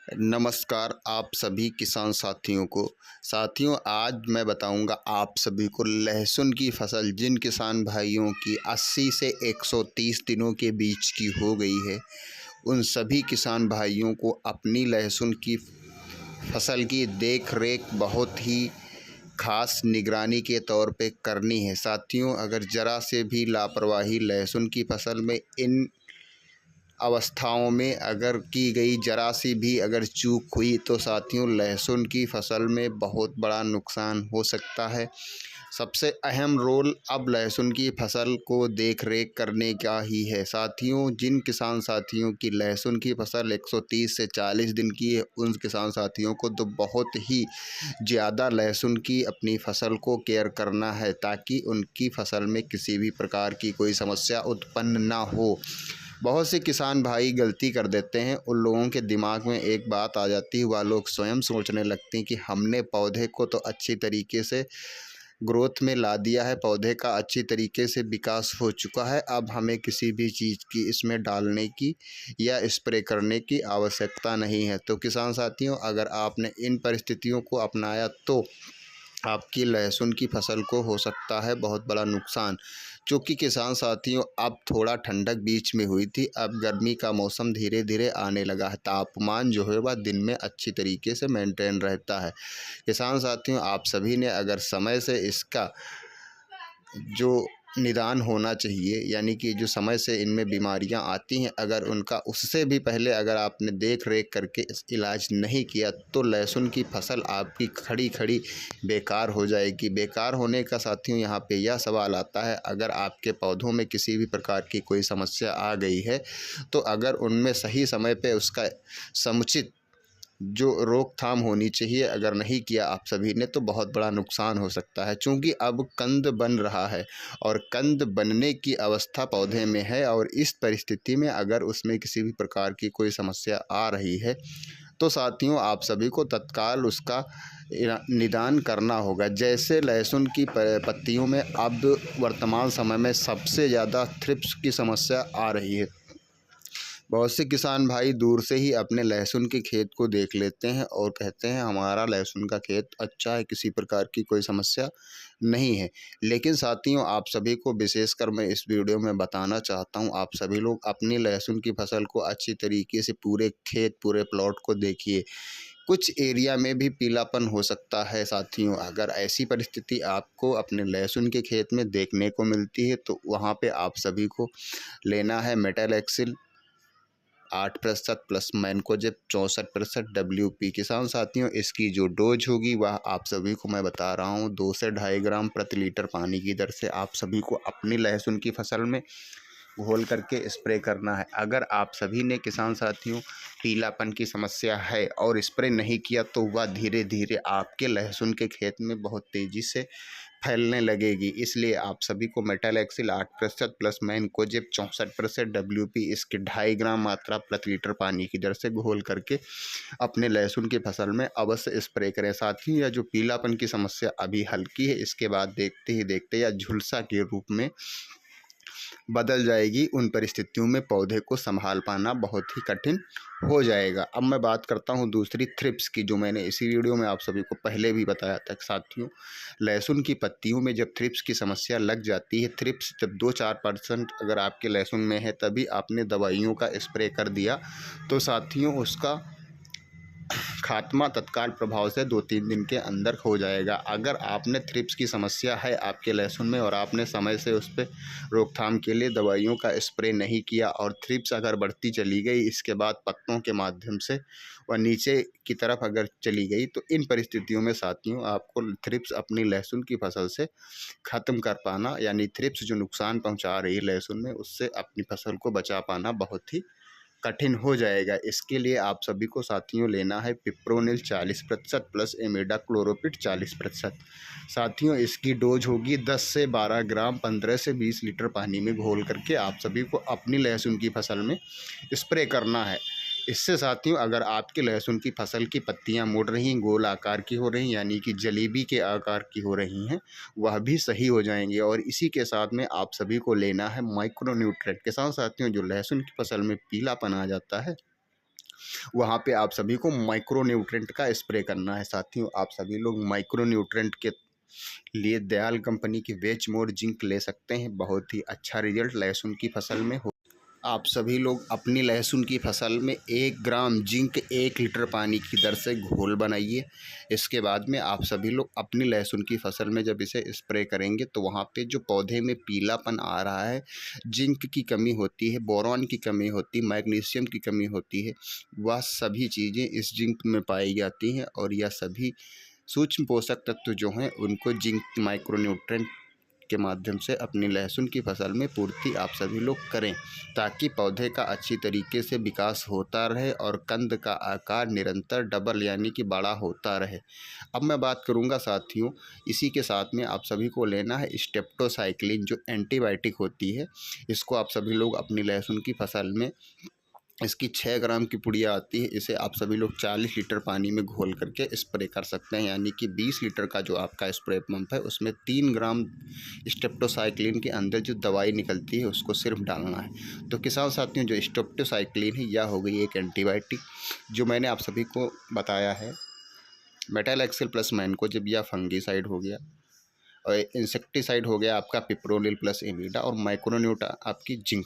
नमस्कार आप सभी किसान साथियों आज मैं बताऊंगा आप सभी को लहसुन की फसल जिन किसान भाइयों की 80 से 130 दिनों के बीच की हो गई है, उन सभी किसान भाइयों को अपनी लहसुन की फसल की देख रेख बहुत ही खास निगरानी के तौर पे करनी है। साथियों, अगर ज़रा से भी लापरवाही लहसुन की फसल में इन अवस्थाओं में अगर की गई, ज़रा सी भी अगर चूक हुई तो साथियों लहसुन की फसल में बहुत बड़ा नुकसान हो सकता है। सबसे अहम रोल अब लहसुन की फसल को देख रेख करने का ही है। साथियों, जिन किसान साथियों की लहसुन की फसल 130 से 40 दिन की है, उन किसान साथियों को तो बहुत ही ज़्यादा लहसुन की अपनी फसल को केयर करना है, ताकि उनकी फसल में किसी भी प्रकार की कोई समस्या उत्पन्न ना हो। बहुत से किसान भाई गलती कर देते हैं, उन लोगों के दिमाग में एक बात आ जाती है, वह लोग स्वयं सोचने लगते हैं कि हमने पौधे को तो अच्छी तरीके से ग्रोथ में ला दिया है, पौधे का अच्छी तरीके से विकास हो चुका है, अब हमें किसी भी चीज़ की इसमें डालने की या स्प्रे करने की आवश्यकता नहीं है। तो किसान साथियों, अगर आपने इन परिस्थितियों को अपनाया तो आपकी लहसुन की फसल को हो सकता है बहुत बड़ा नुकसान। चूँकि किसान साथियों, अब थोड़ा ठंडक बीच में हुई थी, अब गर्मी का मौसम धीरे धीरे आने लगा है, तापमान जो है वह दिन में अच्छी तरीके से मेंटेन रहता है। किसान साथियों, आप सभी ने अगर समय से इसका जो निदान होना चाहिए, यानी कि जो समय से इनमें बीमारियां आती हैं, अगर उनका उससे भी पहले अगर आपने देख रेख करके इस इलाज नहीं किया तो लहसुन की फसल आपकी खड़ी खड़ी बेकार हो जाएगी। बेकार होने का साथियों यहाँ पे यह सवाल आता है, अगर आपके पौधों में किसी भी प्रकार की कोई समस्या आ गई है तो अगर उनमें सही समय पे उसका समुचित जो रोकथाम होनी चाहिए अगर नहीं किया आप सभी ने, तो बहुत बड़ा नुकसान हो सकता है। चूँकि अब कंद बन रहा है और कंद बनने की अवस्था पौधे में है, और इस परिस्थिति में अगर उसमें किसी भी प्रकार की कोई समस्या आ रही है तो साथियों आप सभी को तत्काल उसका निदान करना होगा। जैसे लहसुन की पत्तियों में अब वर्तमान समय में सबसे ज़्यादा थ्रिप्स की समस्या आ रही है। बहुत से किसान भाई दूर से ही अपने लहसुन के खेत को देख लेते हैं और कहते हैं हमारा लहसुन का खेत अच्छा है, किसी प्रकार की कोई समस्या नहीं है। लेकिन साथियों, आप सभी को विशेषकर मैं इस वीडियो में बताना चाहता हूं, आप सभी लोग अपनी लहसुन की फसल को अच्छी तरीके से पूरे खेत पूरे प्लॉट को देखिए। कुछ एरिया में भी पीलापन हो सकता है साथियों। अगर ऐसी परिस्थिति आपको अपने लहसुन के खेत में देखने को मिलती है तो वहाँ पे आप सभी को लेना है मेटलएक्सिल 8% प्लस मैनकोजेब 64% WP। किसान साथियों, इसकी जो डोज होगी वह आप सभी को मैं बता रहा हूँ 2 से 2.5 ग्राम प्रति लीटर पानी की दर से आप सभी को अपनी लहसुन की फसल में घोल करके स्प्रे करना है। अगर आप सभी ने किसान साथियों पीलापन की समस्या है और स्प्रे नहीं किया तो वह धीरे धीरे आपके लहसुन के खेत में बहुत तेज़ी से फैलने लगेगी। इसलिए आप सभी को मेटलएक्सिल 8% प्लस मैनकोजेब 64% WP इसके 2.5 ग्राम मात्रा प्रति लीटर पानी की दर से घोल करके अपने लहसुन की फसल में अवश्य स्प्रे करें। साथ ही यह जो पीलापन की समस्या अभी हल्की है, इसके बाद देखते ही देखते या झुलसा के रूप में बदल जाएगी। उन परिस्थितियों में पौधे को संभाल पाना बहुत ही कठिन हो जाएगा। अब मैं बात करता हूं दूसरी थ्रिप्स की, जो मैंने इसी वीडियो में आप सभी को पहले भी बताया था। साथियों, लहसुन की पत्तियों में जब थ्रिप्स की समस्या लग जाती है, थ्रिप्स जब 2-4% अगर आपके लहसुन में है तभी आपने दवाइयों का स्प्रे कर दिया तो साथियों उसका खात्मा तत्काल प्रभाव से 2-3 दिन के अंदर हो जाएगा। अगर आपने थ्रिप्स की समस्या है आपके लहसुन में और आपने समय से उस पर रोकथाम के लिए दवाइयों का स्प्रे नहीं किया और थ्रिप्स अगर बढ़ती चली गई, इसके बाद पत्तों के माध्यम से वह नीचे की तरफ अगर चली गई, तो इन परिस्थितियों में साथियों आपको थ्रिप्स अपनी लहसुन की फसल से ख़त्म कर पाना, यानी थ्रिप्स जो नुकसान पहुँचा रही है लहसुन में, उससे अपनी फसल को बचा पाना बहुत ही कठिन हो जाएगा। इसके लिए आप सभी को साथियों लेना है पिप्रोनिल 40% प्लस इमिडाक्लोरोपिड 40%। साथियों, इसकी डोज होगी 10 से 12 ग्राम 15 से 20 लीटर पानी में घोल करके आप सभी को अपनी लहसुन की फसल में स्प्रे करना है। इससे साथियों, अगर आपके लहसुन की फसल की पत्तियां मुड़ रही, गोल आकार की हो रही, यानी कि जलेबी के आकार की हो रही हैं, वह भी सही हो जाएंगे। और इसी के साथ में आप सभी को लेना है माइक्रो न्यूट्रिएंट। किसान साथियों, जो लहसुन की फसल में पीलापन आ जाता है वहाँ पे आप सभी को माइक्रो न्यूट्रेंट का स्प्रे करना है। साथियों, आप सभी लोग माइक्रो न्यूट्रेंट के लिए दयाल कंपनी की वेच मोर जिंक ले सकते हैं। बहुत ही अच्छा रिजल्ट लहसुन की फसल में हो। आप सभी लोग अपनी लहसुन की फसल में 1 ग्राम जिंक 1 लीटर पानी की दर से घोल बनाइए। इसके बाद में आप सभी लोग अपनी लहसुन की फसल में जब इसे स्प्रे करेंगे तो वहाँ पे जो पौधे में पीलापन आ रहा है, जिंक की कमी होती है, बोरॉन की कमी होती है, मैग्नीशियम की कमी होती है, वह सभी चीज़ें इस जिंक में पाई जाती हैं। और यह सभी सूक्ष्म पोषक तत्व जो हैं उनको जिंक माइक्रो न्यूट्रेंट के माध्यम से अपनी लहसुन की फसल में पूर्ति आप सभी लोग करें, ताकि पौधे का अच्छी तरीके से विकास होता रहे और कंद का आकार निरंतर डबल यानी कि बड़ा होता रहे। अब मैं बात करूंगा साथियों, इसी के साथ में आप सभी को लेना है स्टेप्टोसाइक्लिन जो एंटीबायोटिक होती है। इसको आप सभी लोग अपनी लहसुन की फसल में, इसकी 6 ग्राम की पुड़िया आती है, इसे आप सभी लोग 40 लीटर पानी में घोल करके स्प्रे कर सकते हैं। यानी कि 20 लीटर का जो आपका स्प्रे पंप है उसमें 3 ग्राम स्टेप्टोसाइक्लिन के अंदर जो दवाई निकलती है उसको सिर्फ डालना है। तो किसान साथियों, जो स्टेप्टोसाइक्लिन है यह हो गई एक एंटीबायोटिक जो मैंने आप सभी को बताया है। मेटालेक्सिल प्लस मैनकोजेब या फंगीसाइड हो गया, और इंसेक्टिसाइड हो गया आपका पिप्रोनिल प्लस इमिडा, और माइक्रोन्यूटा आपकी जिंक।